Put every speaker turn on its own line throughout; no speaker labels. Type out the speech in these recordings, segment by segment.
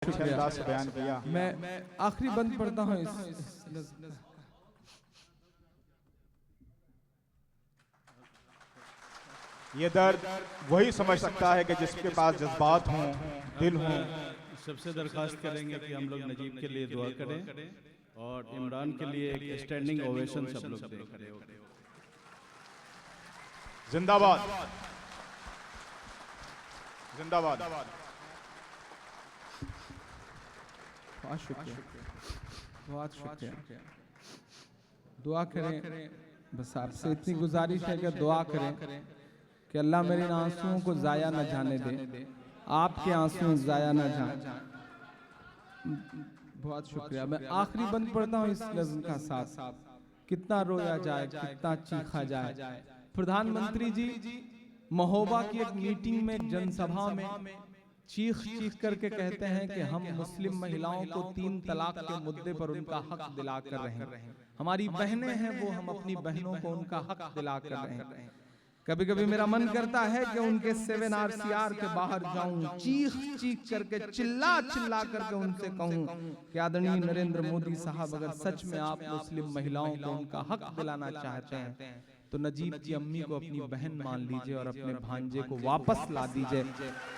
अंदाज से बयान किया।
मैं आखिरी बंद पढ़ता हूँ
ये दर्द वही समझ सकता है कि जिसके पास जज्बात हों, दिल हों।
सबसे दरखास्त करेंगे कि हम लोग नजीब के लिए दुआ करें और इमरान के लिए एक स्टैंडिंग ओवेशन सब लोग दें।
जिंदाबाद, जिंदाबाद।
बहुत शुक्रिया, बहुत शुक्रिया। दुआ करें, बस आपसे इतनी गुजारिश है कि दुआ करें कि अल्लाह मेरे इन आंसुओं को जाया न जाने दे, आपके आंसू जाया न जाए। बहुत शुक्रिया। मैं आखिरी बंद पढ़ता हूँ इस नज़्म का साथ। कितना रोया जाए, कितना चीखा जाए। प्रधानमंत्री जी महोबा की एक मीटिंग में, एक जनसभा में चीख चीख करके कहते हैं कि हम मुस्लिम महिलाओं को 3 तलाक के मुद्दे पर उनका हक दिला कर रहे हैं। हमारी बहनें हैं वो, हम अपनी बहनों को उनका हक दिला कर रहे हैं। कभी कभी मेरा मन करता है कि उनके 7 RCR के बाहर जाऊं, चीख चीख करके, चिल्ला चिल्ला करके उनसे कहूं कि आदरणीय नरेंद्र मोदी साहब, अगर सच में आप मुस्लिम महिलाओं को उनका हक दिलाना चाहते हैं तो नजीब की अम्मी को अपनी बहन मान लीजिए और अपने भांजे को वापस ला दीजिए,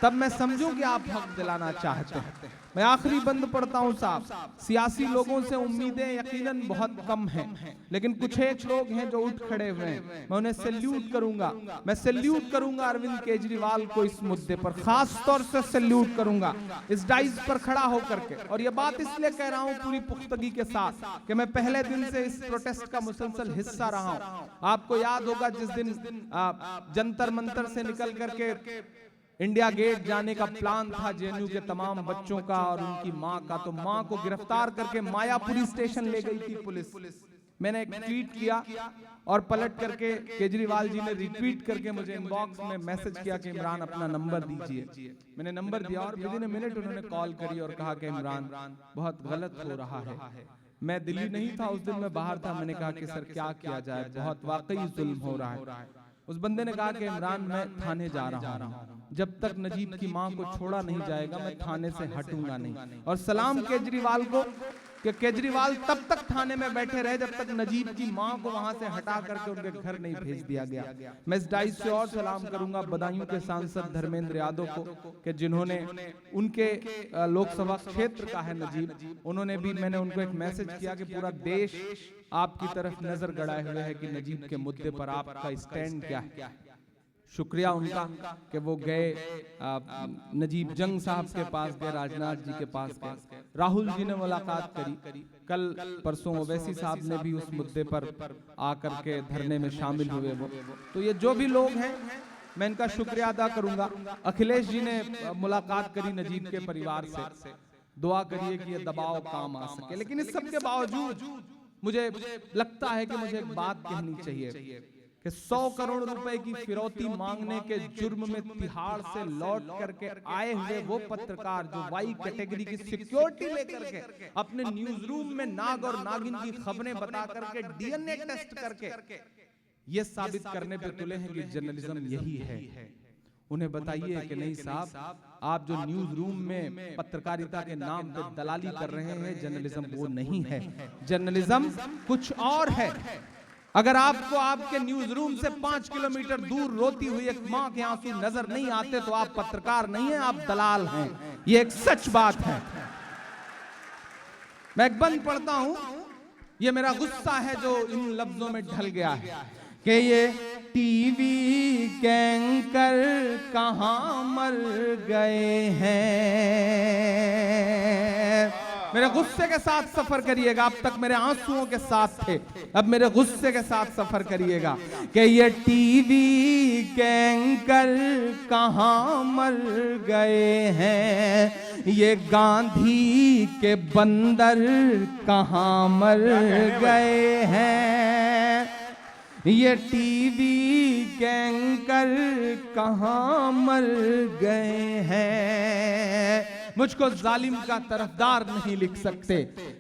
तब मैं समझूं कि आप हक दिलाना चाहते हैं। मैं आखिरी बंद पढ़ता हूं साहब। सियासी लोगों से उम्मीदें यकीनन बहुत कम हैं, लेकिन कुछ एक लोग हैं जो उठ खड़े हुए हैं। मैं उन्हें सैल्यूट करूंगा। मैं सैल्यूट करूंगा अरविंद केजरीवाल को इस मुद्दे पर, खास तौर से सैल्यूट करूंगा इस डाइस पर खड़ा होकर के। और ये बात इसलिए कह रहा हूं पूरी पुख्तगी के साथ कि मैं पहले दिन से इस प्रोटेस्ट का मुसलसल हिस्सा रहा हूं। आपको याद होगा जिस दिन जंतर मंतर से निकल करके इंडिया गेट जाने का प्लान था जेएनयू के तमाम बच्चों का और उनकी मां का, तो मां को गिरफ्तार करके मायापुरी स्टेशन ले गई थी पुलिस। मैंने एक ट्वीट किया और पलट करके केजरीवाल जी ने रिट्वीट करके मुझे इनबॉक्स में मैसेज किया कि इमरान अपना नंबर दीजिए। मैंने नंबर दिया और विदिन अ मिनट उन्होंने कॉल करी और कहा कि इमरान बहुत गलत हो रहा है। मैं दिल्ली नहीं था उस दिन, मैं बाहर था। मैंने कहा कि सर क्या किया जाए, बहुत वाकई जुल्म हो रहा है। उस बंदे ने कहा कि इमरान मैं थाने जा रहा हूं, जब तक नजीब की मां को छोड़ा नहीं जाएगा मैं थाने से हटूंगा नहीं। और सलाम केजरीवाल को कि केजरीवाल तब तक थाने में बैठे रहे जब तक नजीब की मां को वहां से हटा करके उनके घर नहीं भेज दिया गया। मैं इस डाइस से और सलाम करूंगा बदायूं के सांसद धर्मेंद्र यादव को कि जिन्होंने, उनके लोकसभा क्षेत्र का है नजीब, उन्होंने भी, मैंने उनको एक मैसेज किया कि पूरा देश आपकी तरफ नजर गड़ाए हुए है कि नजीब के मुद्दे पर आपका स्टैंड क्या है। शुक्रिया उनका कि वो गए, नजीब जंग साहब के पास गए, राजनाथ जी के पास गए, राहुल जी ने मुलाकात करी। कल परसों ओवैसी साहब ने भी उस मुद्दे पर आकर के धरने में शामिल हुए। वो तो ये जो भी लोग हैं मैं इनका शुक्रिया अदा करूंगा। अखिलेश जी ने मुलाकात करी नजीब के परिवार से। दुआ करिए कि ये दबाव काम आ सके। लेकिन इस सब के बावजूद मुझे लगता है कि मुझे एक बात कहनी चाहिए कि 100 करोड़ रुपए की फिरौती मांगने के जुर्म में तिहाड़ से लौट करके आए हुए वो पत्रकार जो वाई कैटेगरी की सिक्योरिटी लेकर के अपने न्यूज रूम में नाग और नागिन की खबरें बता करके डीएनए टेस्ट करके ये साबित करने पे तुले हैं कि जर्नलिज्म यही है। उन्हें बताइए कि नहीं साहब, आप जो न्यूज रूम में पत्रकारिता के नाम पे दलाली कर रहे हैं, जर्नलिज्म वो नहीं है। जर्नलिज्म कुछ और है। अगर आपको आपके न्यूज रूम से 5 किलोमीटर दूर रोती हुई एक मां के आंसू नजर नहीं आते तो आप पत्रकार नहीं हैं, आप दलाल हैं। ये एक सच बात है। मैं एक बंद पढ़ता हूं, ये मेरा गुस्सा है जो इन लफ्जों में ढल गया है कि ये टीवी के एंकर कहां मर गए हैं। मेरे गुस्से के साथ सफर करिएगा। अब तक मेरे आंसुओं के साथ थे, अब मेरे गुस्से के साथ सफर करिएगा कि ये टीवी के एंकर कहां मर गए हैं, ये गांधी के बंदर कहां मर गए हैं, ये टीवी के एंकर कहां मर गए हैं। मुझको जालिम का तरफदार नहीं लिख सकते,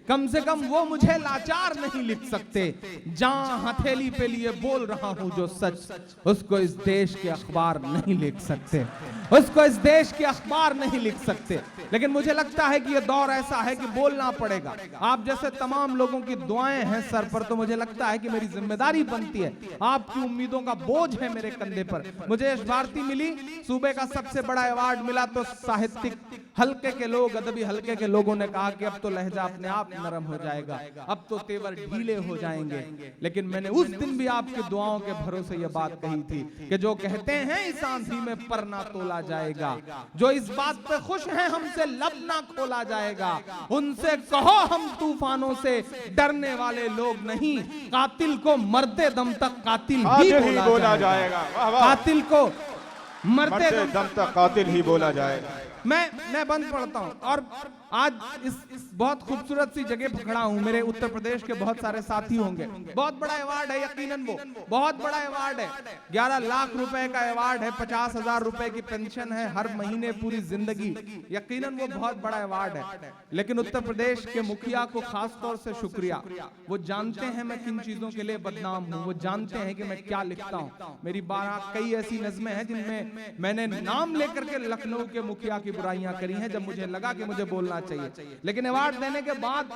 कम से कम वो मुझे लाचार नहीं लिख सकते। जहां हथेली पे लिए बोल रहा हूं जो सच, उसको इस देश के अखबार नहीं लिख सकते। उसको इस देश के अखबार नहीं लिख सकते। लेकिन मुझे लगता है कि यह दौर ऐसा है कि बोलना पड़ेगा। आप जैसे तमाम लोगों की दुआएं हैं सर पर, तो मुझे लगता है कि मेरी जिम्मेदारी बनती है, आपकी उम्मीदों का बोझ है मेरे कंधे पर। मुझे यश भारती मिली, सूबे का सबसे बड़ा अवार्ड मिला, तो साहित्यिक हल्के के लोग, अदबी हल्के के लोगों ने कहा कि अब तो लहजा अपने आप नरम हो जाएगा, अब तो तेवर ढीले हो जाएंगे। लेकिन मैंने उस दिन भी आपकी दुआओं के भरोसे यह बात कही थी कि जो कहते हैं इस आंधी में पर ना तोला जाएगा, जो इस बात पे खुश हैं हमसे लब ना खोला जाएगा, उनसे कहो हम तूफानों से डरने वाले लोग नहीं, कातिल को मरते दम तक कातिल ही बोला जाएगा। कातिल को मरते
दम तक कातिल ही बोला जाएगा।
मैं बंद पढ़ता हूं। और आज इस बहुत खूबसूरत सी जगह पर खड़ा हूं, मेरे उत्तर प्रदेश के बहुत सारे साथी होंगे। बहुत बड़ा अवार्ड है, यकीनन वो बहुत बड़ा अवार्ड है। 11 लाख रुपए का अवार्ड है, 50,000 रुपए की पेंशन है हर महीने पूरी जिंदगी, यकीनन वो बहुत बड़ा अवार्ड है। लेकिन उत्तर प्रदेश के मुखिया को खास तौर से शुक्रिया, वो जानते हैं मैं किन चीजों के लिए बदनाम हूं, वो जानते हैं कि मैं क्या लिखता हूं। मेरी 12 कई ऐसी नज़में हैं जिनमें मैंने नाम लेकर के लखनऊ के मुखिया की बुराइयां करी हैं, जब मुझे लगा कि मुझे बोलना चाहिए। लेकिन अवार्ड देने के बाद,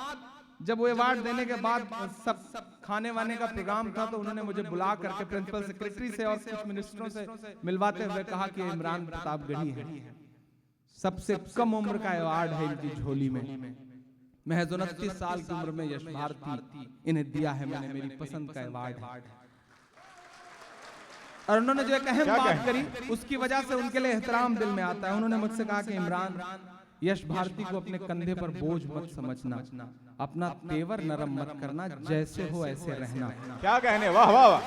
जब वो अवार्ड देने के बाद सब खाने वाने का प्रोग्राम था, तो उन्होंने मुझे बुला करके प्रिंसिपल सेक्रेटरी से और कुछ मिनिस्टरों से मिलवाते हुए कहा कि इमरान प्रतापगढ़ी है, सबसे कम उम्र का अवार्ड है इनकी झोली में, महज 29 साल की उम्र में यश भारती इन्हें दिया है मैंने, मेरी पसंद का अवार्ड है। और उन्होंने जो एक अहम बात करी, उसकी वजह से उनके लिए एहतराम दिल में आता है। उन्होंने मुझसे कहा कि इमरान, यश भारती को अपने कंधे पर बोझ मत समझना, अपना तेवर नरम मत करना, जैसे हो ऐसे रहना।
क्या कहने, वाह वाह वाह।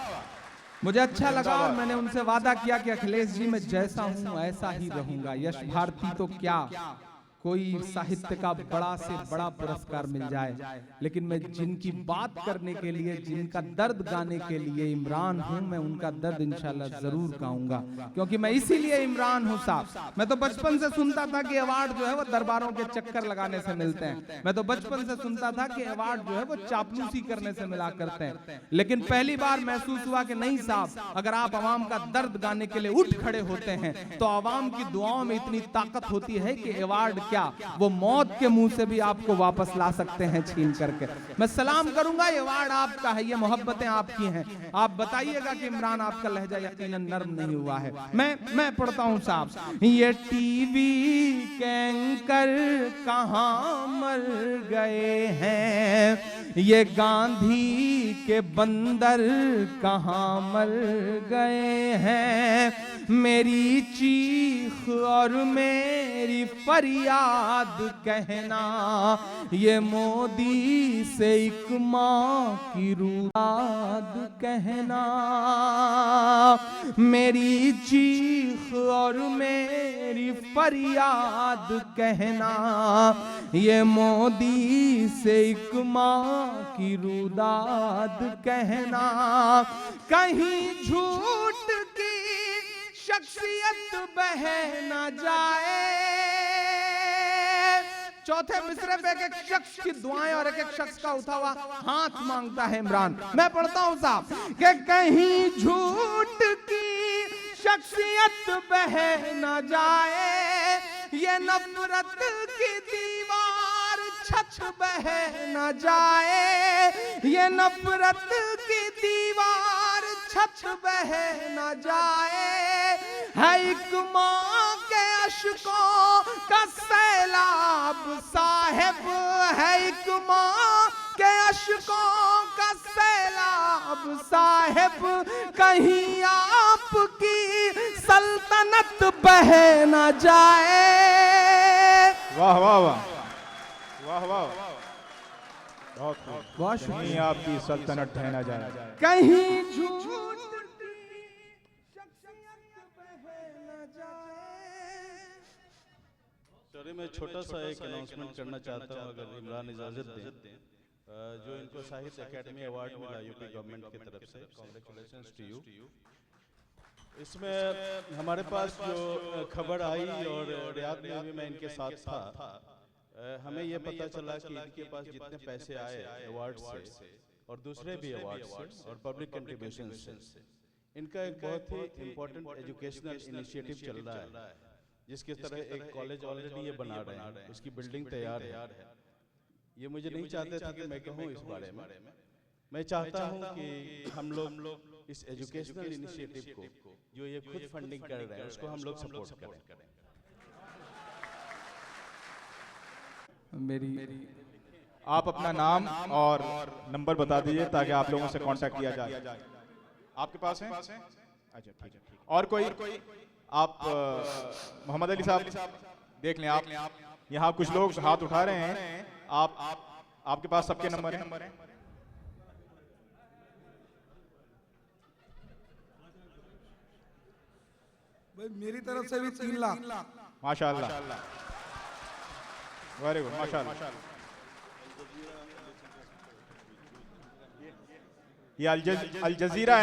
मुझे अच्छा लगा और मैंने उनसे वादा किया कि अखिलेश जी मैं जैसा हूं ऐसा ही रहूंगा। यश भारती तो क्या, कोई साहित्य का बड़ा से बड़ा पुरस्कार मिल जाए, लेकिन मैं जिनकी बात करने के लिए, जिनका दर्द गाने के लिए इमरान हूं, मैं उनका दर्द इंशाल्लाह जरूर गाऊंगा, क्योंकि मैं इसीलिए इमरान हूं साहब। मैं तो बचपन से सुनता था कि अवार्ड जो है वो दरबारों के चक्कर लगाने से मिलते हैं, मैं तो बचपन से सुनता था कि अवार्ड जो है वो चापलूसी करने से मिला करते हैं। लेकिन पहली बार महसूस हुआ कि नहीं साहब, अगर आप आवाम का दर्द गाने के लिए उठ खड़े होते हैं तो आवाम की दुआओं में इतनी ताकत होती है कि अवार्ड क्या, वो मौत के मुंह से भी आपको वापस ला सकते हैं छीन करके। मैं सलाम करूंगा, ये अवार्ड आपका है, ये मोहब्बतें आपकी हैं। आप बताइएगा कि इमरान आपका लहजा यकीनन नर्म नहीं हुआ है। मैं पढ़ता हूं साहब, ये टीवी के एंकर कहां मर गए हैं, ये गांधी के बंदर कहां मर गए हैं, मेरी चीख और मेरी फरियाद कहना, ये मोदी से एक माँ की रुआद कहना, मेरी चीख और मेरी फरियाद कहना, ये मोदी से एक माँ की रुदाद कहना, कहीं झूठ की शख्सियत बह न जाए। चौथे मिसरे पे एक शख्स की दुआएं और एक शख्स का उठा हुआ हाथ मांगता है इमरान। मैं पढ़ता हूं साहब कि कहीं झूठ की शख्सियत बह न जाए, ये नफरत की दीवार छत बह न जाए, ये नफरत की दीवार छत बह न जाए, है एक माँ के अश्कों का सैलाब साहिब, है एक माँ के अश्कों का सैलाब साहिब, कहीं आपकी सल्तनत बह न जाए।
वाह वाह वाह वाह वाह, बहुत कहीं आपकी सल्तनत ढह न जाए,
कहीं झूठ की शख्सियत बह न जाए।
सॉरी, मैं छोटा सा एक अनाउंसमेंट करना चाहता हूँ, अगर इमरान इजाजत दें। जो इनको साहित्य अकेडमी अवार्ड मिला यूपी गवर्नमेंट की तरफ से, कांग्रेचुलेशंस टू यू। इसमें हमारे पास जो खबर आई और रियाद में भी मैं इनके साथ था, हमें ये पता चला कि इनके पास जितने पैसे आए अवार्ड से और दूसरे भी अवार्ड से और पब्लिक कंट्रीब्यूशन से, इनका एक बहुत ही इम्पोर्टेंट एजुकेशनल इनिशिएटिव चल रहा है जिसकी तरह एक कॉलेज ऑलरेडी ये बना रहे हैं, उसकी बिल्डिंग तैयार है। ये मुझे नहीं चाहते थे कि मैं कहूँ इस बारे में। मैं चाहता हूँ कि हम लोग इस एजुकेशनल इनिशिएटिव को जो ये खुद फंडिंग कर रहे हैं उसको हम लोग सपोर्ट करें।
मेरी
आप अपना नाम और नंबर बता दीजिए ताकि आप लोगों से कांटेक्ट किया जाए। आपके पास है? अच्छा ठीक है। और कोई आप मोहम्मद अली साहब देख लें। आप यहाँ कुछ लोग हाथ उठा रहे हैं। आपके पास सबके नंबर हैं?
भाई मेरी तरफ से भी 3 लाख।
माशाल्लाह, वेरी गुड, माशाल्लाह। ये अल जजीरा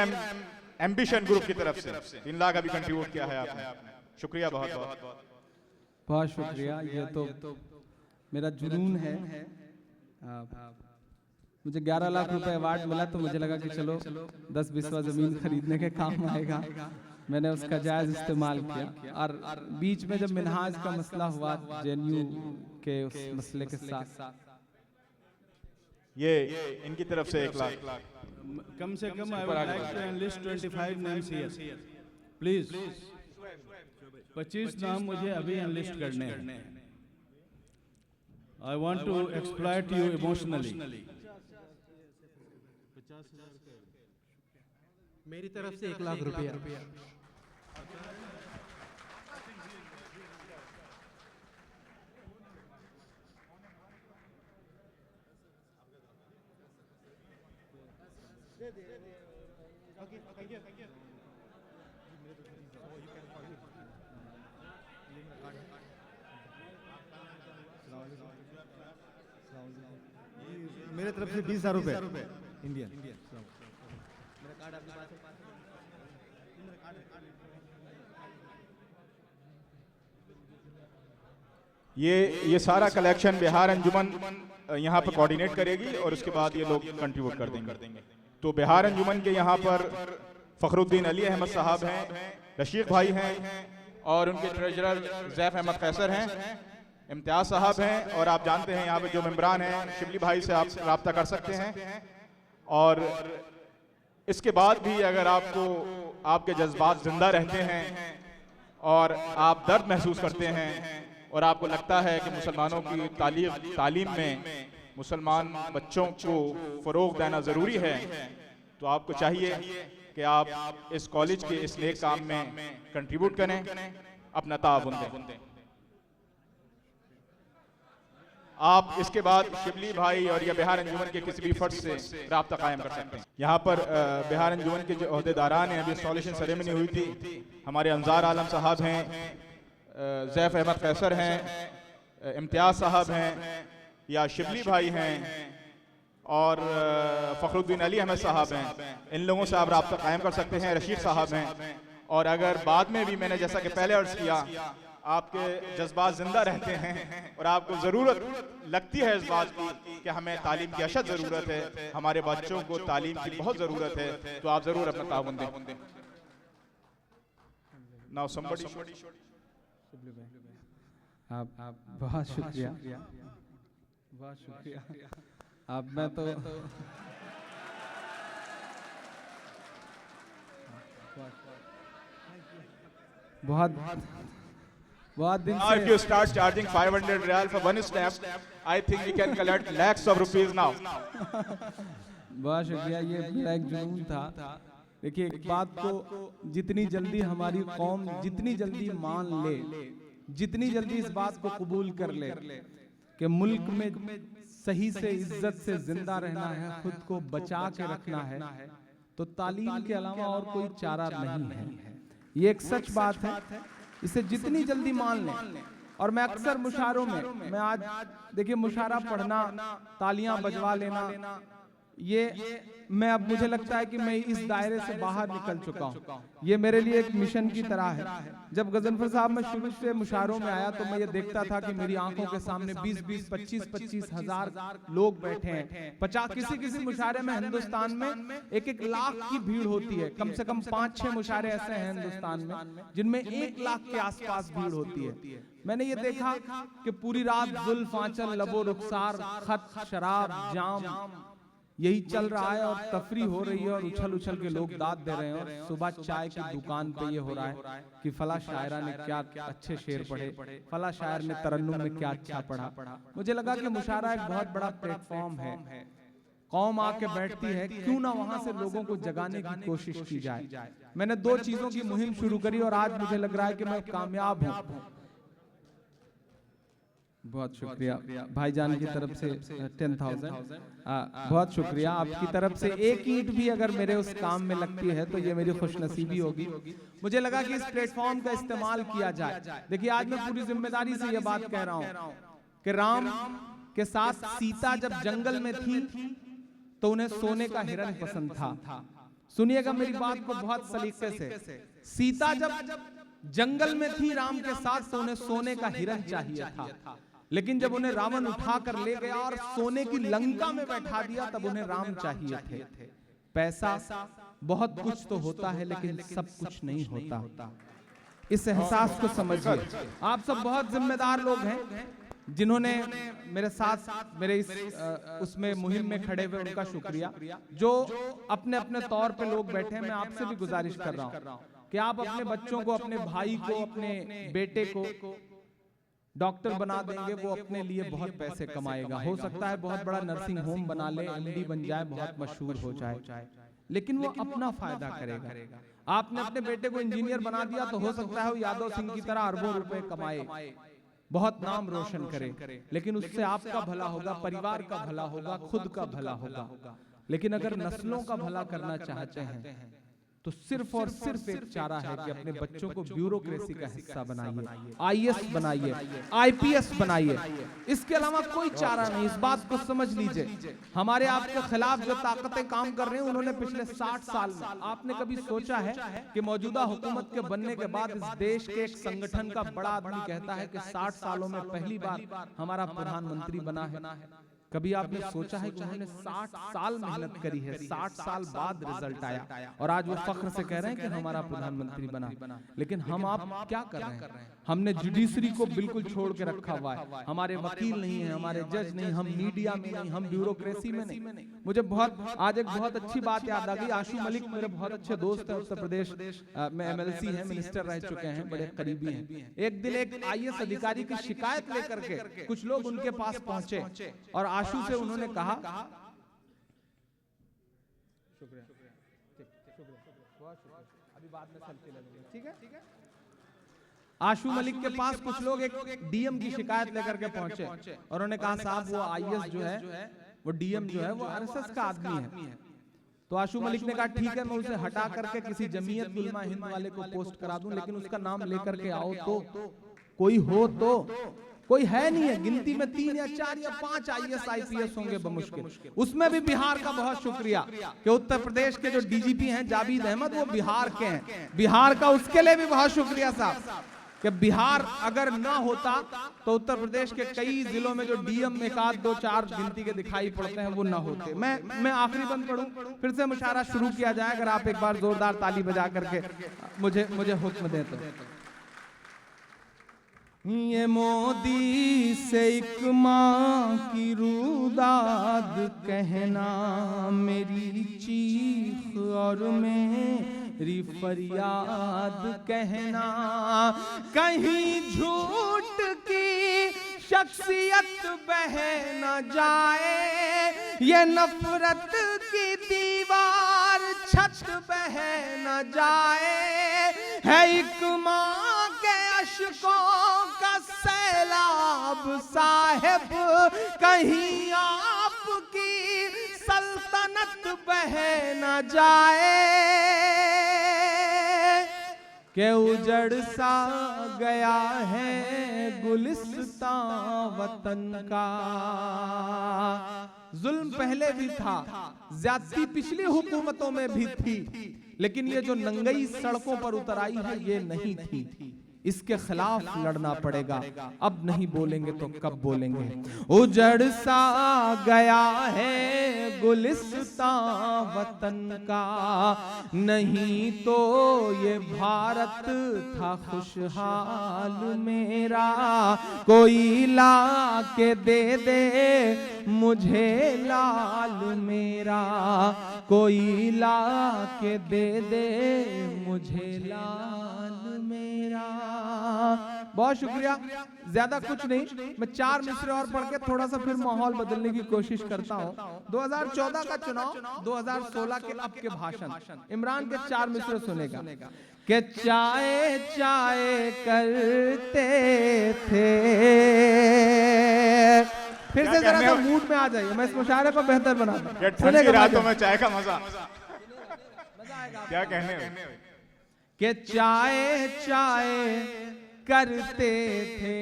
एम्बिशन ग्रुप की तरफ से 3 लाख अभी कंट्रीब्यूट किया है आपने। शुक्रिया, बहुत बहुत
बहुत शुक्रिया। ये तो मेरा जुनून है। मुझे 11 लाख रुपए अवार्ड मिला तो मुझे लगा कि चलो 10 बिस्वा जमीन खरीदने के काम आएगा। मैंने उसका जायज इस्तेमाल किया। और बीच में जब मिनहाज का मसला हुआ जेएनयू के उस मसले के साथ,
ये इनकी तरफ से 1 लाख।
कम से कम I would like to enlist 25 names here please. 25 नाम मुझे अभी एनलिस्ट करने हैं। I want to exploit you emotionally.
मेरी तरफ से 1 लाख रुपया। मेरे तरफ से 20,000 रुपए इंडियन।
ये सारा कलेक्शन बिहार अंजुमन यहाँ पर कोऑर्डिनेट करेगी और उसके बाद ये लोग कंट्रीब्यूट कर देंगे। तो बिहार अंजुमन के यहाँ पर फखरुद्दीन अली अहमद साहब हैं, रशीद भाई हैं और उनके ट्रेजरर ज़ैफ अहमद कैसर हैं, इम्तियाज साहब हैं। और आप जानते हैं यहाँ पे जो मेम्बरान हैं, शिबली भाई से आप रब्ता कर सकते हैं। और इसके बाद भी अगर आपके जज्बात जिंदा रहते हैं और आप दर्द महसूस करते हैं और आपको लगता है कि मुसलमानों की तालीम में मुसलमान बच्चों को फ़रोग़ देना ज़रूरी है, तो आपको चाहिए कि आप इस कॉलेज के इस नेक काम में कंट्रीब्यूट करें, अपना ताउन दें। आप इसके बाद शिबली भाई और या बिहार अंजुमन के किसी भी फर्द से राब्ता कायम कर सकते हैं। यहाँ पर बिहार अंजुमन के जो अहदेदारान हैं, अभी इंस्टॉलेशन सेरेमनी हुई थी, हमारे अंजार आलम साहब हैं, ज़ैफ अहमद कैसर हैं, इम्तियाज साहब हैं या शिबली भाई हैं और फ़खरुद्दीन अली अहमद साहब हैं। इन लोगों से आप राब्ता कायम कर सकते हैं। रशीद साहब हैं। और अगर बाद में भी मैंने जैसा कि पहले अर्ज़ किया, आपके जज्बात जिंदा रहते हैं और आपको ज़रूरत लगती है इस बात की कि हमें तालीम की अशद ज़रूरत है, हमारे बच्चों को तालीम की बहुत ज़रूरत है, तो आप ज़रूर अपना ताउन दें। नाउ समबडी
आप बहुत शुक्रिया, बहुत शुक्रिया। अब मैं तो बहुत दिन
Now if you start charging 500 riyal for one step, I think we can collect lakhs of rupees now.
बहुत शुक्रिया। ये मेरा एक जुनून था। देखिए, एक बात को जितनी जल्दी हमारी कौम जितनी जल्दी मान ले, जितनी जल्दी इस बात को कबूल कर ले कि मुल्क में सही से इज्जत से जिंदा रहना है, खुद को बचा के रखना है, तो तालीम के अलावा और कोई चारा नहीं है। ये एक सच बात है। इसे जितनी जल्दी मान लें। और मैं अक्सर मुशारों में, मैं आज देखिए मुशारा पढ़ना, तालियां बजवा लेना, ये मैं अब मुझे लगता है कि मैं इस दायरे से बाहर निकल चुका हूँ। ये मेरे लिए एक मिशन की तरह है। जब गजनफर साहब मैं शुरू से मुशायरों में आया तो मैं ये देखता था कि मेरी आंखों के सामने 20-20, 25-25 हजार लोग बैठे हैं। 50 किसी मुशायरे में हिंदुस्तान में 1-1 लाख की भीड़ होती है। कम से कम 5-6 मुशायरे ऐसे हैं हिंदुस्तान में जिनमें 1 लाख के आसपास भीड़ होती है। मैंने ये देखा कि पूरी रात जुल्फ, आंचल, लबो, रुखसार, खत, शराब, जाम यही चल रहा है और तफरी हो रही है और उछल उछल के लोग दाद दे रहे हैं। और सुबह चाय की दुकान पे ये हो रहा है कि फला शायरा ने क्या अच्छे शेर पढ़े, फला शायर ने तरन्नुम में क्या अच्छा पढ़ा। मुझे लगा कि मुशायरा एक बहुत बड़ा प्लेटफॉर्म है। कौम आके बैठती है, क्यों ना वहां से लोगों को जगाने की कोशिश की जाए। मैंने 2 चीजों की मुहिम शुरू करी और आज मुझे लग रहा है कि मैं कामयाब हूँ। बहुत शुक्रिया भाईजान की तरफ से 10,000। बहुत शुक्रिया आपकी तरफ से। 1 ईंट भी अगर मेरे उस काम में लगती है तो ये मेरी खुशनसीबी होगी। मुझे लगा कि इस प्लेटफॉर्म का इस्तेमाल किया जाए। देखिए आज मैं पूरी जिम्मेदारी से ये बात कह रहा हूँ कि राम के साथ सीता जब जंगल में थी तो उन्हें सोने का हिरन पसंद था। सुनिएगा मेरी बात को बहुत सलीके से। सीता जब जंगल में थी राम के साथ तो उन्हें सोने का हिरन चाहिए था, लेकिन जब उन्हें रावण उठा कर ले गया और सोने की लंका में बैठा दिया तब उन्हें राम चाहिए थे। पैसा बहुत कुछ तो होता है लेकिन सब कुछ नहीं होता। इस एहसास को समझिए। आप सब बहुत जिम्मेदार लोग हैं जिन्होंने मेरे साथ मेरे इस उसमें मुहिम में खड़े हुए, उनका शुक्रिया। जो अपने अपने तौर पे लोग बैठे हैं, मैं आपसे भी गुजारिश कर रहा हूँ कि आप अपने बच्चों को, अपने भाई को, अपने बेटे को डॉक्टर बना देंगे, वो अपने लिए बहुत पैसे कमाएगा। हो सकता है बहुत बड़ा नर्सिंग होम बना ले, एमडी बन जाए, बहुत मशहूर हो जाए, लेकिन वो अपना फायदा करेगा। आपने अपने बेटे को इंजीनियर बना दिया तो हो सकता है वो यादव सिंह की तरह अरबों रुपए कमाए, बहुत नाम रोशन करे, लेकिन उससे आपका भला होगा, परिवार का भला होगा, खुद का भला होगा। लेकिन अगर नस्लों का भला करना चाहते हैं तो सिर्फ और सिर्फ एक चारा है कि अपने बच्चों को ब्यूरोक्रेसी का हिस्सा बनाइए, आईएएस बनाइए, आईपीएस बनाइए। इसके अलावा कोई चारा नहीं। इस बात को समझ लीजिए। हमारे आपके खिलाफ जो ताकतें काम कर रही हैं, उन्होंने पिछले 60 साल में, आपने कभी सोचा है कि मौजूदा हुकूमत के बनने के बाद इस देश के एक संगठन का बड़ा आदमी कहता है कि 60 सालों में पहली बार हमारा प्रधानमंत्री बना है? कभी आपने सोचा है कि उन्होंने 60 साल मेहनत करी है, 60 साल बाद रिजल्ट आया और आज वो फख्र से कह रहे हैं कि हमारा प्रधानमंत्री बना। लेकिन हम आप क्या कर रहे हैं? हमने जुडिशरी को बिल्कुल छोड़ के रखा हुआ है। हमारे वकील नहीं है, हमारे जज नहीं, हम मीडिया में नहीं, हम ब्यूरोक्रेसी में नहीं। मुझे आज एक बहुत अच्छी बात याद आ गई। आशू मलिक मेरे बहुत अच्छे दोस्त हैं, उत्तर प्रदेश में एमएलसी हैं, मिनिस्टर रह चुके हैं, बड़े करीबी हैं। एक दिन एक आईएएस अधिकारी की शिकायत लेकर के कुछ लोग उनके पास पहुंचे और आशू से उन्होंने कहा, अभी बाद में चलते लगेंगे, ठीक है। आशू मलिक के पास कुछ लोग एक डीएम की शिकायत लेकर के पहुंचे और उन्होंने कहा साहब वो आईएएस जो है, वो डीएम जो है वो आरएसएस का आदमी है। तो आशू मलिक ने कहा ठीक है, मैं उसे हटा करके किसी जमीयत उलमा हिंद वाले को पोस्ट करा दूं, लेकिन उसका नाम लेकर के आओ तो कोई हो। तो कोई है नहीं है। गिनती में 3 या 4 या 5 आईएएस आईपीएस होंगे बमुश्किल। उसमें भी बिहार का बहुत शुक्रिया कि उत्तर प्रदेश के जो डीजीपी हैं जावेद अहमद, वो बिहार के हैं। बिहार का उसके लिए भी बहुत शुक्रिया साहब कि बिहार अगर ना होता तो उत्तर प्रदेश के कई जिलों में जो डीएम में 1, 2, 4 गिनती के दिखाई पड़ते हैं वो ना होते। मैं आखिरी बंद पढ़ूं, फिर से मुशायरा शुरू किया जाए। अगर आप एक बार जोरदार ताली बजा करके मुझे हुक्म दें तो। ये मोदी से एक माँ की रूदाद कहना, मेरी चीख और मेरी फरियाद कहना, कहीं झूठ की शख्सियत बह न जाए, ये नफरत की दीवार छत बह न जाए, है एक माँ के अशकों का सैलाब साहिब, कहीं आपकी सल्तनत बह न जाए, के उजड़ सा गया है गुलिस्तां वतन का। जुल्म पहले भी था, ज्यादती पिछली हुकूमतों में भी थी, लेकिन ये जो नंगई सड़कों पर उतर आई है ये नहीं थी। इसके खिलाफ लड़ना पड़ेगा। अब नहीं बोलेंगे तो कब बोलेंगे। उजड़ सा गया है गुलिस्तां वतन का, नहीं तो ये भारत था खुशहाल मेरा। कोई ला के दे दे मुझे लाल मेरा, कोई ला के दे दे मुझे लाल मेरा। बहुत शुक्रिया, ज्यादा कुछ नहीं, मैं 4 मिसरे और पढ़ के थोड़ा सा फिर माहौल बदलने की कोशिश करता हूँ। 2014 का चुनाव, 2016 के अब के भाषण, इमरान के 4 मिसरे सुनेगा। कि चाय चाय करते थे, फिर से जरा सा मूड में आ जाइए, मैं इस मुशायरे को बेहतर बनाता हूँ।
रातों में चाय का मजा क्या कहने।
कि चाय चाय करते थे,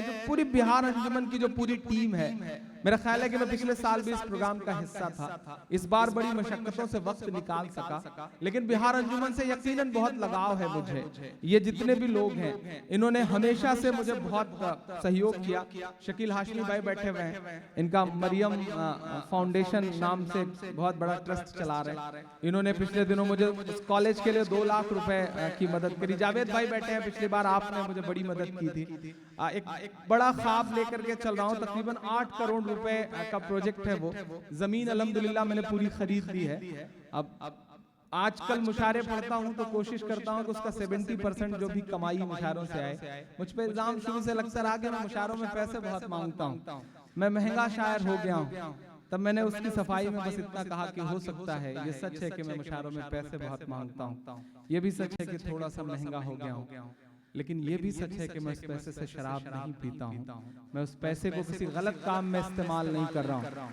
जो पूरी बिहार अंजुमन की जो पूरी टीम है, मेरा ख्याल है कि मैं पिछले साल भी इस प्रोग्राम का हिस्सा था। इस बार बड़ी मशक्कतों से वक्त निकाल सका, लेकिन बिहार अंजुमन से यकीनन बहुत लगाव है मुझे। ये जितने भी लोग हैं, इन्होंने हमेशा से मुझे बहुत सहयोग किया। शकील हाशमी भाई बैठे हुए हैं, इनका मरियम फाउंडेशन नाम से बहुत बड़ा ट्रस्ट चला रहे हैं। इन्होंने पिछले दिनों मुझे कॉलेज के लिए 2 लाख रुपए की मदद करी। जावेद भाई बैठे हैं, पिछली बार आपने मुझे बड़ी मदद की थी। एक बड़ा ख्वाब लेकर के चल रहा हूँ, तकरीबन 8 करोड़ रुपए का प्रोजेक्ट है वो। जमीन अल्हम्दुलिल्लाह मैंने पूरी खरीद ली है। अब आजकल मुशायरे पढ़ता हूँ तो कोशिश करता हूँ कि उसका 70% जो भी कमाई मुशायरों से आए। मुझ पे इल्जाम शुरू से लगता रहा कि मैं मुशायरों में पैसे बहुत मांगता हूँ, मैं महंगा शायर हो गया हूँ। तब मैंने उसकी सफाई में बस इतना कहा कि हो सकता है, ये सच है कि मैं मुशायरों में पैसे बहुत मांगता हूँ, ये भी सच है कि थोड़ा सा महंगा हो गया हूँ, लेकिन ये भी सच है कि मैं उस पैसे से शराब नहीं पीता हूँ। मैं उस पैसे को किसी गलत काम में इस्तेमाल नहीं कर रहा हूँ।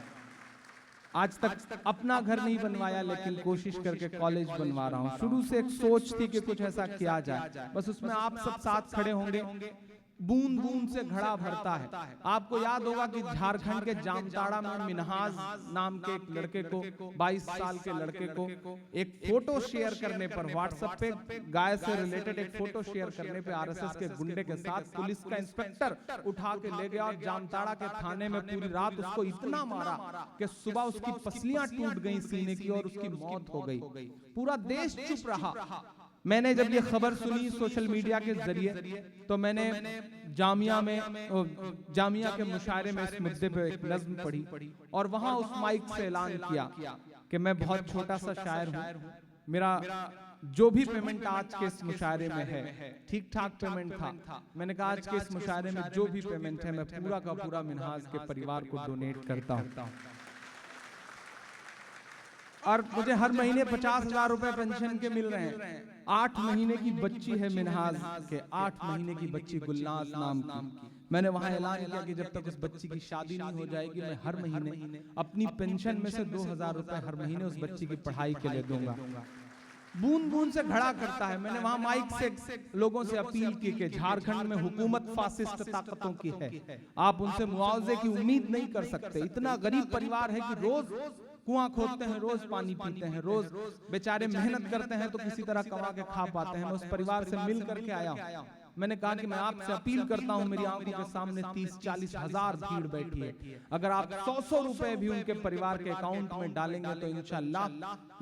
आज तक अपना घर नहीं बनवाया, लेकिन कोशिश करके कॉलेज बनवा रहा हूँ। शुरू से एक सोच थी कि कुछ ऐसा किया जाए, बस उसमें आप सब साथ खड़े होंगे। बूंद बूंद से घड़ा भरता है। आपको याद होगा कि झारखंड के जामताड़ा में मिनहाज नाम के एक लड़के को, 22 साल के लड़के को, एक फोटो शेयर करने पर, व्हाट्सएप पे गाय से रिलेटेड एक फोटो शेयर करने पे आरएसएस के गुंडे के साथ पुलिस का इंस्पेक्टर उठा के ले गया और जामताड़ा के थाने में पूरी रात उसको इतना मारा कि सुबह उसकी पसलियां टूट गई सीने की और उसकी मौत हो गई। पूरा देश चुप रहा। मैंने जब ये खबर सुनी सोशल मीडिया के जरिए, तो मैंने जामिया के मुशायरे में इस मुद्दे पे एक नज्म पढ़ी और वहां उस माइक से ऐलान किया कि मैं बहुत छोटा सा शायर हूँ। मेरा जो भी पेमेंट आज के इस मुशायरे में है, ठीक ठाक पेमेंट था। मैंने कहा आज के इस मुशायरे में जो भी पेमेंट है मैं पूरा का पूरा मिनहाज के परिवार को डोनेट करता हूँ। और मुझे हर महीने 50,000 रुपए पेंशन के मिल रहे हैं। 8 महीने की बच्ची है मिनहाज के, 8 महीने की बच्ची गुलनाज नाम की। मैंने वहां ऐलान किया कि जब तक उस बच्ची की शादी नहीं हो जाएगी, मैं हर महीने अपनी पेंशन में से 2,000 रुपए हर महीने उस बच्ची की पढ़ाई के लिए दूंगा। बूंद बूंद से घड़ा करता है। मैंने वहां माइक से लोगों से अपील की कि झारखंड में हुकूमत फासिस्ट ताकतों की है, आप उनसे मुआवजे की उम्मीद नहीं कर सकते। इतना गरीब परिवार है कि रोज कुआं खोदते हैं, रोज पानी पीते हैं, रोज बेचारे मेहनत करते हैं तो किसी तरह कमा के खा पाते हैं। मैं उस परिवार से मिल करके आया हूँ। मैंने कहा कि मैं आपसे अपील करता हूं, मेरी आंखों के सामने 30-40 हजार भीड़ बैठी है, अगर आप 100 रुपए भी उनके परिवार के अकाउंट में डालेंगे तो इंशाल्लाह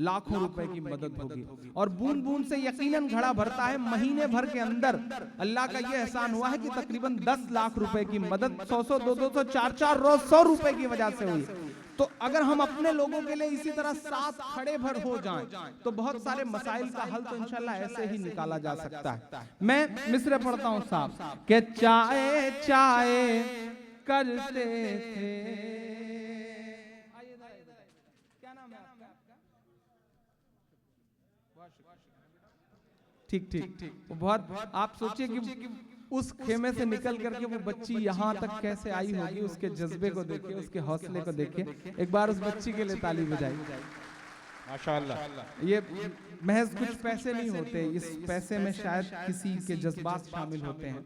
लाखों रुपए की मदद होगी। और बूंद बूंद से यकीनन घड़ा भरता है। महीने भर के अंदर अल्लाह का यह एहसान हुआ है कि तकरीबन 10 लाख रुपए की मदद 100, 200, 4 रोज 100 रुपए की वजह से हुई। तो अगर हम अपने लोगों के लिए इसी तरह साथ खड़े भर हो जाएं, तो बहुत सारे मसाइल का हल तो इंशाल्लाह ऐसे ही निकाला जा सकता है। मैं मिसरे पढ़ता हूं साहब कि चाय चाय करते थे। क्या नाम है आपका? ठीक ठीक। बहुत आप सोचिए कि उस खेमे से निकल करके वो बच्ची यहाँ तक कैसे आई होगी। उसके जज्बे को देखिए, उसके हौसले को देखिए। एक बार उस बच्ची के लिए ताली बजाइए।
माशाअल्लाह।
ये महज कुछ पैसे नहीं होते, इस पैसे में शायद किसी के जज्बात शामिल होते हैं,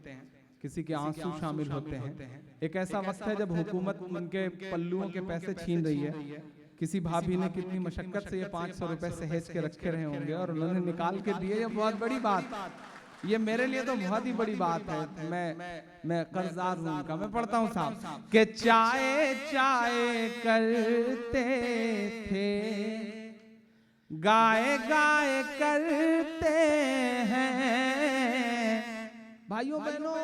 किसी के आंसू शामिल होते हैं। एक ऐसा वक्त है जब हुकूमत उनके पल्लुओं के पैसे छीन रही है। किसी भाभी ने कितनी मशक्कत से ये 500 रुपए सहेज के रखे रहे होंगे और उन्होंने निकाल के दिए। ये बहुत बड़ी बात, ये मेरे लिए तो बहुत ही बड़ी बात है। मैं कर्जदार हूं उनका। मैं पढ़ता हूं साहब कि चाय चाय करते थे, गाय गाय करते हैं। भाइयों बहनों,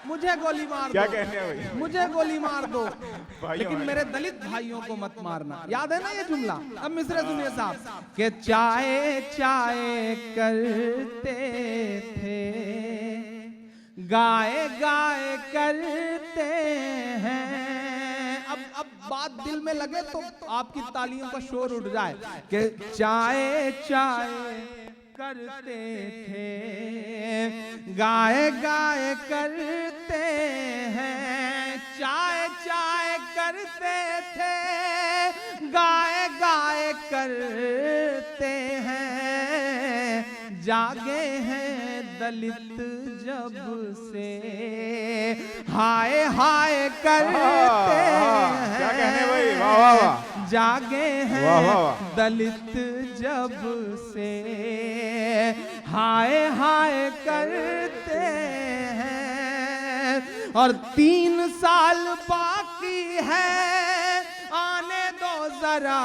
मुझे गोली मार
क्या
दो,
कहने हैं भाई?
मुझे गोली मार दो,
भाइयों
लेकिन
हैं।
मेरे दलित भाइयों को मत मारना। याद है ना ये जुमला? अब मिसरे सुनिए साहब कि चाय चाय करते थे, गाय गाय करते हैं। अब बात दिल में लगे तो आपकी तालियों का शोर उठ जाए कि चाय चाय करते थे, गाय गाय करते हैं। चाय चाय करते थे, गाय गाय करते हैं। जागे हैं दलित जब से, हाय हाय करते हैं।
क्या कहने भाई? वाह वाह वाह।
जागे हैं
वाह वाह वाह।
दलित जब से, हाय हाय करते हैं। और 3 साल बाकी है, आने दो जरा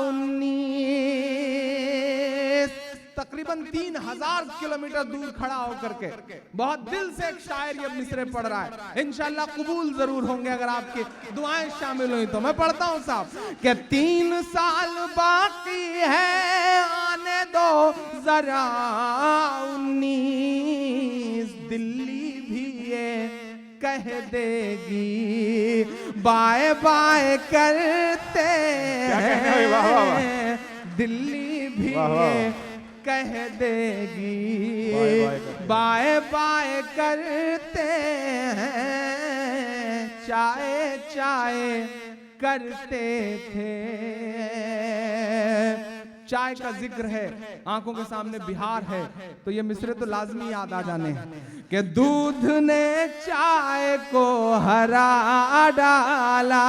19। तकरीबन 3000 किलोमीटर दूर खड़ा होकर के बहुत दिल से एक शायर ये मिसरे पढ़ रहा है। इंशाल्लाह कबूल जरूर होंगे अगर आपकी दुआएं शामिल हुई तो। मैं पढ़ता हूं साहब कि 3 साल बाकी है, आने दो जरा 19। दिल्ली भी ये कह देगी, बाय बाय करते हैं।
वाह वाह वाह।
दिल्ली भी
वाह वाह।
ये कह देगी,
बाय
बाय बाय करते हैं। चाय चाय करते थे। चाय का जिक्र है, आंखों के सामने बिहार है, तो ये मिसरे तो लाजमी याद आ जाने हैं कि दूध ने चाय को हरा डाला।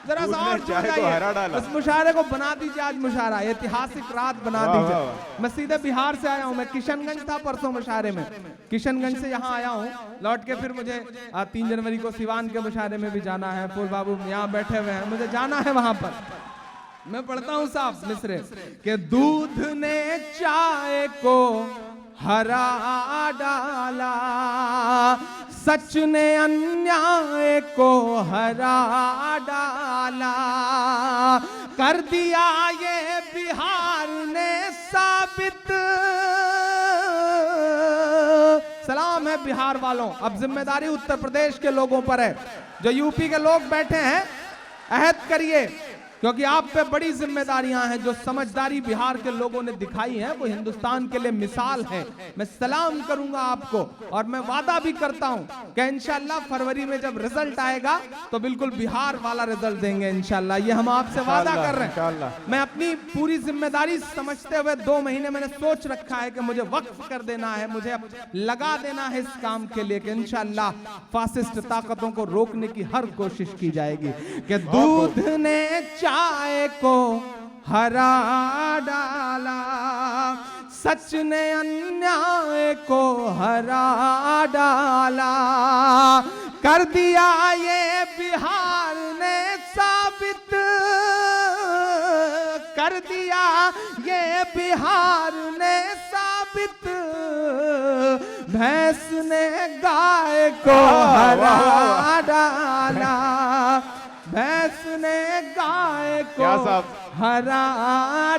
जरा सा और
चाय को हरा डाला।
उस मुशायरे को बना दीजिए आज मुशायरा, ऐतिहासिक रात बना
वाह, वाह,
दीजिए।
वाह।
मैं सीधे बिहार से आया हूँ, मैं किशनगंज था परसों मुशायरे में, किशनगंज से यहाँ आया हूँ। लौट के फिर मुझे 3 जनवरी को सिवान के मुशायरे में भी जाना है। फूल बाबू यहाँ बैठे हुए हैं, मुझे जाना है वहां पर। मैं पढ़ता हूँ साहब मिसरे कि दूध ने चाय को हरा डाला, सच ने अन्याय को हरा डाला। कर दिया ये बिहार ने साबित। सलाम है बिहार वालों, अब जिम्मेदारी उत्तर प्रदेश के लोगों पर है। जो यूपी के लोग बैठे हैं, अहद करिए, क्योंकि आप पे बड़ी जिम्मेदारियां हैं। जो समझदारी बिहार के लोगों ने दिखाई है वो हिंदुस्तान के लिए मिसाल है। मैं सलाम करूंगा आपको, और मैं वादा भी करता हूं कि इंशाल्लाह फरवरी में जब रिजल्ट आएगा तो बिल्कुल बिहार वाला रिजल्ट देंगे इंशाल्लाह। ये हम आपसे वादा कर रहे हैं। मैं अपनी पूरी जिम्मेदारी समझते हुए 2 महीने मैंने सोच रखा है कि मुझे वक्फ कर देना है, मुझे अब लगा देना है इस काम के लिए कि इंशाल्लाह फासिस्ट ताकतों को रोकने की हर कोशिश की जाएगी। कि दूध ने चाय को हरा डाला, सच ने अन्याय को हरा डाला। कर दिया ये बिहार ने साबित, कर दिया ये बिहार ने साबित। भैंस ने गाय को हरा डाला, भैंस ने गाय को हरा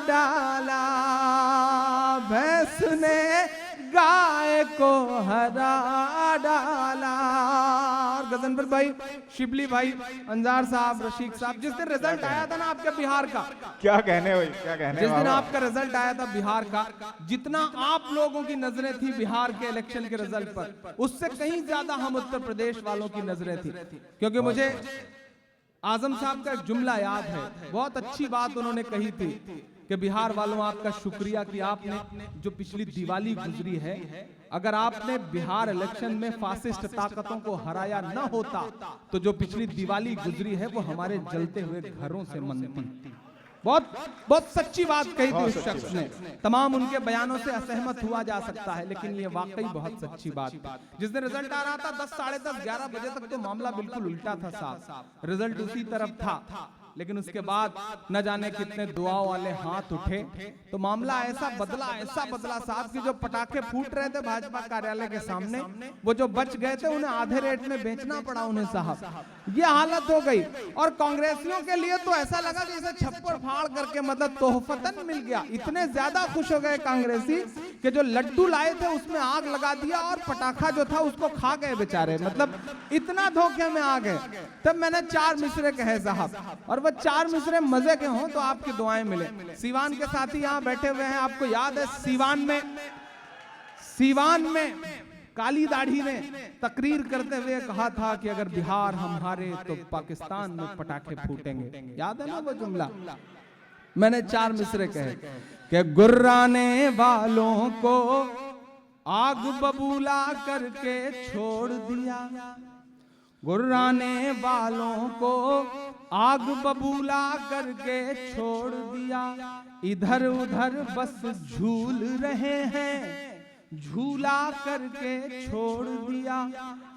डाला। भैंस ने गाय को हरा डाला। गजनफर भाई, शिबली भाई, अंजार साहब, रशीक साहब, जिस दिन रिजल्ट आया था ना आपके बिहार का,
क्या कहने भाई, क्या कहने?
जिस दिन आपका रिजल्ट आया था बिहार का, जितना आप लोगों की नजरें थी बिहार के इलेक्शन के रिजल्ट पर, उससे कहीं ज्यादा हम उत्तर प्रदेश वालों की नजरें थी। क्योंकि मुझे आजम साहब का एक जुमला याद है, बहुत अच्छी बात उन्होंने कही थी कि बिहार वालों आपका शुक्रिया कि आपने जो पिछली दिवाली गुजरी है, अगर आपने बिहार इलेक्शन में फासिस्ट ताकतों को हराया न होता तो जो पिछली दिवाली गुजरी है वो हमारे जलते हुए घरों से मनती। बहुत बहुत सच्ची बात कही थी उस शख्स ने। तमाम उनके बयानों से असहमत हुआ जा सकता है, लेकिन ये वाकई बहुत सच्ची बात थी। जिस दिन रिजल्ट आ रहा था 10, साढ़े 10, 11 बजे तक तो मामला बिल्कुल उल्टा था साहब, रिजल्ट उसी तरफ था। लेकिन उसके बाद न जाने कितने दुआओं वाले हाथ उठे तो मामला ऐसा बदला साहब कि जो पटाखे फूट रहे थे भाजपा कार्यालय के सामने, वो जो बच गए थे उन्हें आधे रेट में बेचना पड़ा उन्हें साहब। ये हालत हो गई। और कांग्रेसियों के लिए तो ऐसा लगा कि जैसे छप्पर फाड़ करके मतलब तोहफतन मिल गया। इतने ज्यादा खुश हो गए कांग्रेसी कि जो लड्डू लाए थे उसमें आग लगा दिया और पटाखा जो था उसको खा गए बेचारे, मतलब इतना धोखे में आ गए। तब मैंने 4 मिसरे कहे साहब, और वो 4 मिसरे मजे के हों तो आपकी दुआएं मिले। सीवान के साथी यहाँ बैठे हुए हैं, आपको याद है सीवान में काली दाढ़ी ने तकरीर करते हुए कहा था कि अगर बिहार हम हारे तो पाकिस्तान में पटाखे फूटेंगे। याद है ना वो जुमला? मैंने 4 मिसरे कहे कि गुर्राने वालों को आग बबूला करके छोड़ दिया, गुर्राने वालों को आग बबूला करके छोड़ दिया, इधर उधर बस झूल रहे हैं, झूला करके छोड़ दिया।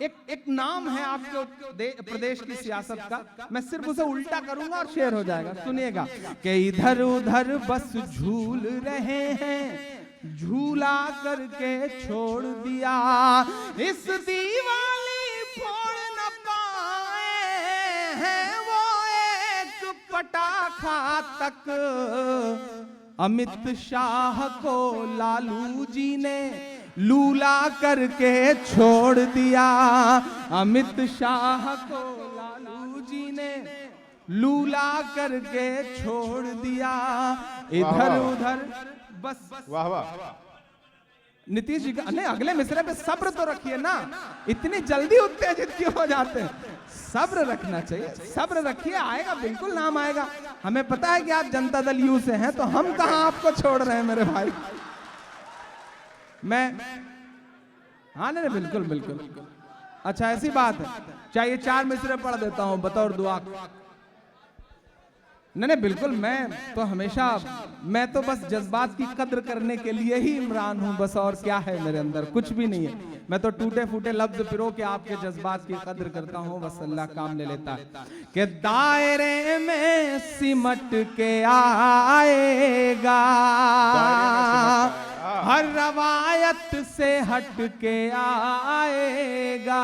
एक नाम है आपके प्रदेश की सियासत का, मैं सिर्फ उसे उल्टा करूंगा और शेर हो जाएगा, सुनिएगा कि इधर उधर बस झूल रहे हैं, झूला करके छोड़ दिया, इस दीवाली फोड़ न पाए हैं वो एक पटाखा तक, अमित शाह को लालू जी ने लूला करके छोड़ दिया, अमित शाह को लालू जी ने लूला करके छोड़ दिया, इधर उधर बस।
वाह वाह।
नीतीश जी का नहीं, अगले मिसरे पे सब्र तो रखिए ना, इतनी जल्दी उत्तेजित क्यों हो जाते हैं? सब्र रखना चाहिए, सब्र रखिए, आएगा बिल्कुल नाम आएगा। हमें पता है कि आप जनता दल यू से हैं, तो हम कहां आपको छोड़ रहे हैं मेरे भाई। मैं हाँ नहीं बिल्कुल बिल्कुल। अच्छा ऐसी बात है, चाहिए 4 मिसरे पढ़ देता हूं बतौर दुआ। नहीं बिल्कुल, मैं तो बस जज्बात की कद्र करने के लिए ही इमरान हूं बस, और क्या है मेरे अंदर, कुछ भी नहीं है। मैं तो टूटे फूटे लफ्ज पिरो के आपके जज्बात की कद्र करता हूं, बस अल्लाह काम ले लेता है। कि दायरे में सिमट के आएगा, हर रवायत से हट के आएगा,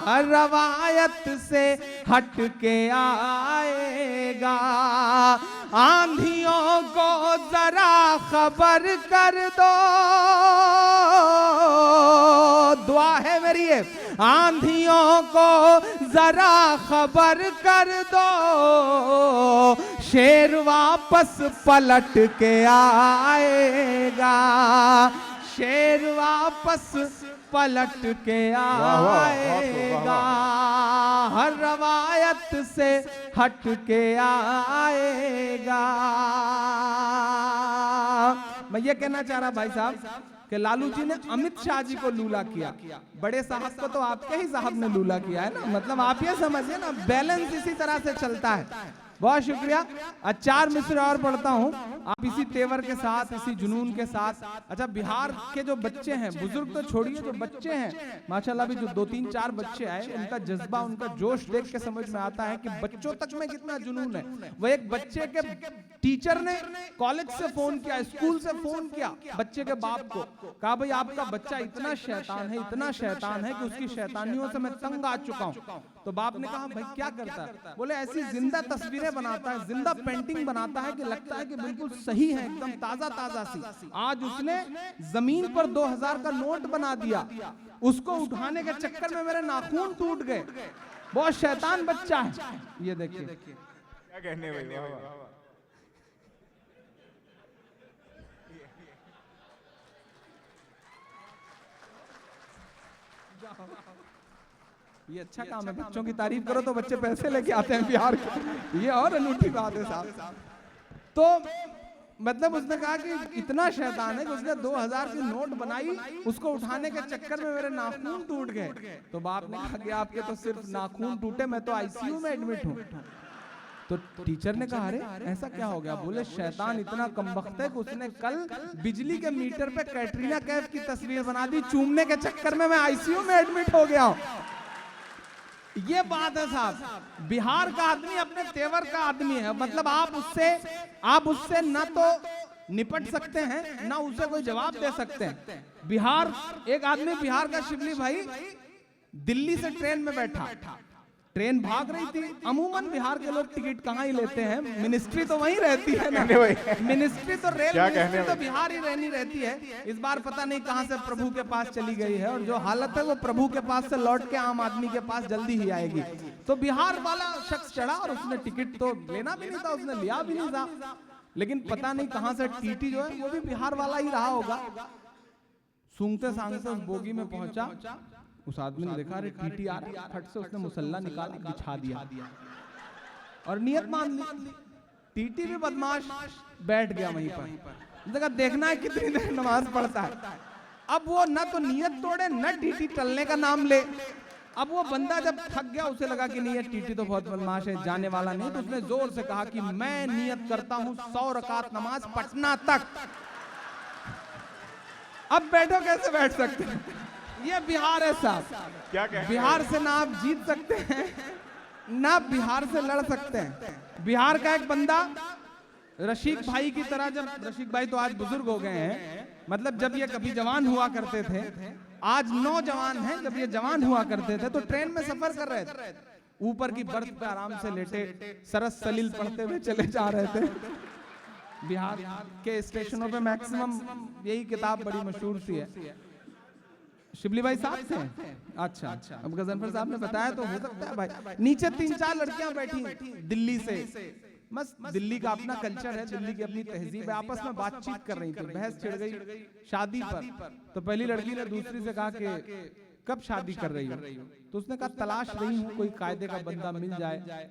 हर रवायत से हट के आएगा, आंधियों को जरा खबर कर दो, दुआ है मेरी ये, आंधियों को जरा खबर कर दो, शेर वापस पलट के आएगा, शेर वापस पलट के आएगा, हर रवायत से हट के आएगा। मैं ये कहना चाह रहा भाई साहब कि लालू जी ने अमित शाह जी को लूला किया, बड़े साहब को तो आपके ही साहब ने लूला किया है ना, मतलब आप ये समझिए ना, बैलेंस इसी तरह से चलता है। बहुत शुक्रिया। 4 मिसरे और पढ़ता हूं, आप इसी तेवर के साथ, इसी जुनून के साथ। अच्छा, बिहार के जो बच्चे हैं, बुजुर्ग तो छोड़िए, जो बच्चे हैं माशाल्लाह, भी जो 2-3-4 बच्चे आए, उनका जज्बा, उनका जोश देख के समझ में आता है कि बच्चों तक में कितना जुनून है। वो एक बच्चे के टीचर ने कॉलेज से फोन किया, स्कूल से फोन किया बच्चे के बाप को, कहा भाई आपका बच्चा इतना शैतान है, इतना शैतान है कि उसकी शैतानियों से मैं तंग आ चुका हूं। तो बाप ने कहा भाई क्या करता है? बोले ऐसी जिंदा तस्वीरें बनाता है, जिंदा पेंटिंग बनाता है कि लगता है कि बिल्कुल सही है, एकदम ताजा ताजा सी। आज उसने जमीन पर 2000 का नोट बना दिया, उसको उठाने के चक्कर में मेरे नाखून टूट गए। बहुत शैतान बच्चा है ये, देखिए
क्या कहने भाई।
ये अच्छा काम है, बच्चों की तारीफ करो तो बच्चे पैसे लेके आते हैं बिहार के, ये और अनूठी बात है साहब। तो मतलब उसने कहा कि इतना शैतान है कि उसने 2000 की नोट बनाई, उसको उठाने के चक्कर में मेरे नाखून टूट गए। तो बाप ने कहा कि आपके तो सिर्फ नाखून टूटे, मैं तो आईसीयू में एडमिट हूँ। तो टीचर ने कहा अरे ऐसा क्या हो गया? बोले शैतान इतना कमबख्त है कि उसने कल बिजली के मीटर पे कैटरीना कैफ की तस्वीर बना दी, चूमने के चक्कर में मैं आईसीयू में एडमिट हो गया हूँ। ये बात है साहब, बिहार का आदमी अपने तेवर का आदमी है। मतलब आप उससे ना तो निपट सकते हैं ना उसे कोई जवाब दे सकते हैं। बिहार, एक आदमी बिहार का शिवली भाई दिल्ली से ट्रेन में बैठा, ट्रेन भाग रही थी। अमूमन बिहार के लोग टिकट कहाँ ही लेते हैं, मिनिस्ट्री तो वहीं रहती है ना, मिनिस्ट्री तो रेल मिनिस्ट्री तो बिहार ही रहती है। इस बार पता नहीं कहां से प्रभु के पास चली गई है, और जो हालत है वो प्रभु के पास से लौट के आम आदमी के पास जल्दी ही आएगी। तो बिहार वाला शख्स चढ़ा और उसने टिकट तो लेना भी नहीं था, उसने लिया भी नहीं था, लेकिन पता नहीं कहां से टीटी जो है वो भी बिहार वाला ही रहा होगा। सूंघते सांगते उस बोगी में पहुंचा, उस आदमी ने देखा अरे टीटी आ रहा है, फट से उसने मुसल्ला निकाला, बिछा दिया और नियत मान ली। टीटी भी बदमाश बैठ गया वहीं पर, देखा देखना है कितनी देर नमाज पढ़ता है। अब वो न तो नियत तोड़े न टीटी टलने का नाम ले। अब वो बंदा जब थक गया, उसे लगा कि नहीं ये टीटी तो बहुत बदमाश है, जाने वाला नहीं, तो उसने जोर से कहा कि मैं नियत करता हूं 100 रकात नमाज पटना तक। अब बैठो कैसे बैठ सकते हैं? ये बिहार है साहब।
क्या कहते
बिहार से ना आप जीत सकते हैं ना बिहार से लड़ सकते हैं। बिहार का एक बंदा रशीक भाई की तरह, जब रशीक भाई तो आज बुजुर्ग हो गए हैं, मतलब जब ये कभी जवान हुआ करते थे, आज नौजवान हैं, जब ये जवान हुआ करते थे तो ट्रेन में सफर कर रहे थे, ऊपर की बर्थ पे आराम से लेटे सरस सलील पढ़ते हुए चले जा रहे थे। बिहार के स्टेशनों पे मैक्सिमम यही किताब बड़ी मशहूर सी है। शिबली भाई साहब से, अच्छा, अब गजनफर साहब ने बताया तो हो सकता है भाई। नीचे 3-4 लड़कियां बैठी दिल्ली से, बस दिल्ली का अपना कल्चर है, दिल्ली की अपनी तहजीब है, आपस में बातचीत कर रही थी, बहस छिड़ गई शादी पर। तो पहली लड़की ने दूसरी से कहा कि कब शादी कर रही हो? तो उसने कहा तलाश रही हूँ, कोई कायदे का बंदा मिल जाए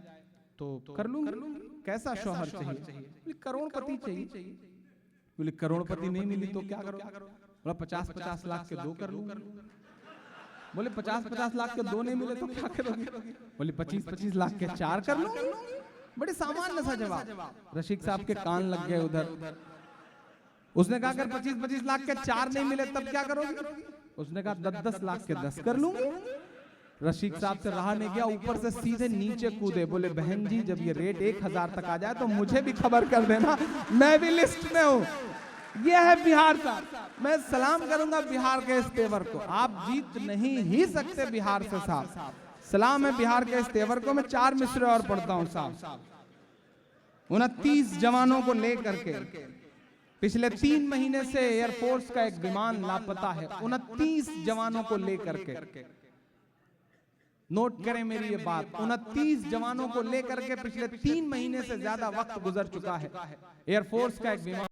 तो कर लूंगी। कैसा शौहर चाहिए? करोड़पति चाहिए। बोले करोड़पति नहीं मिली तो क्या करो? 50-50 लाख के 2 कर लूंगा। बोले 50-50 लाख के 2 नहीं मिले तो क्या करोगे? बोले 25-25 लाख के 4 कर लूंगा। बड़े सामान्य सा जवाब। रशीक साहब के कान लग गए उधर। उसने कहा अगर 25-25 लाख के 4 नहीं मिले तब क्या करोगे? उसने कहा 10-10 लाख के 10 कर लूंगा। रशीक साहब से रहा नहीं गया, ऊपर से सीधे नीचे कूदे। बोले बहन जी जब ये रेट 1000 तक आ जाए तो मुझे भी खबर कर देना, मैं भी लिस्ट में हूँ। ये है बिहार का। मैं सलाम करूंगा बिहार के इस तेवर को। आप जीत नहीं ही सकते बिहार से साहब। सलाम है बिहार के इस तेवर को। मैं 4 मिसरे और पढ़ता हूं साहब। 29 जवानों को लेकर के पिछले 3 महीने से एयरफोर्स का एक विमान लापता है। 29 जवानों को लेकर के, नोट करें मेरी ये बात, 29 जवानों को लेकर के पिछले 3 महीने से ज्यादा वक्त गुजर चुका है। एयरफोर्स का एक विमान